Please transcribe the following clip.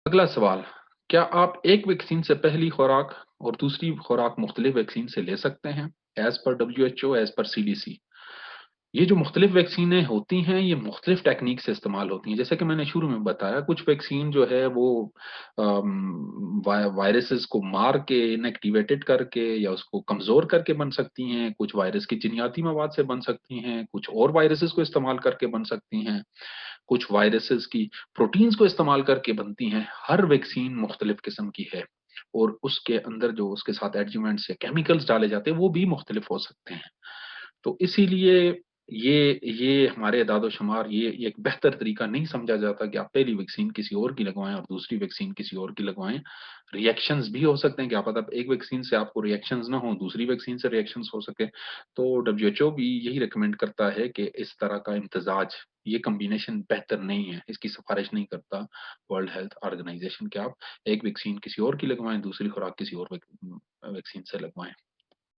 अगला सवाल, क्या आप एक वैक्सीन से पहली खुराक और दूसरी खुराक मुख्तलिफ वैक्सीन से ले सकते हैं? As per WHO, as per CDC. ये जो मुख्तलिफ वैक्सीनें होती हैं, ये मुख्तलिफ टेक्नीक से इस्तेमाल होती हैं। जैसे कि मैंने शुरू में बताया, कुछ वैक्सीन जो है वो वायरसेस को मार के, इनएक्टिवेटेड करके या उसको कमज़ोर करके बन सकती हैं, कुछ वायरस की जीनियाती मवाद से बन सकती हैं, कुछ और वायरसेस को इस्तेमाल करके बन सकती हैं, कुछ वायरसेस की प्रोटीन्स को इस्तेमाल करके बनती हैं। हर वैक्सीन मुख्तलिफ किस्म की है और उसके अंदर जो उसके साथ एडजुवेंट्स या केमिकल्स डाले जाते हैं, वो भी मुख्तलिफ हो सकते हैं। तो इसीलिए ये हमारे एदाद-ओ-शुमार ये एक बेहतर तरीका नहीं समझा जाता कि आप पहली वैक्सीन किसी और की लगवाएँ और दूसरी वैक्सीन किसी और की लगवाएँ। रिएक्शंस भी हो सकते हैं, क्या पता एक वैक्सीन से आपको रिएक्शंस ना हो, दूसरी वैक्सीन से रिएक्शंस हो सके। तो डब्ल्यूएचओ भी यही रिकमेंड करता है कि इस तरह का इम्तज़ाज, ये कॉम्बिनेशन बेहतर नहीं है, इसकी सिफ़ारिश नहीं करता वर्ल्ड हेल्थ ऑर्गनाइज़ेशन कि आप एक वैक्सीन किसी और की लगवाएँ, दूसरी खुराक किसी और वैक्सीन से लगवाएँ।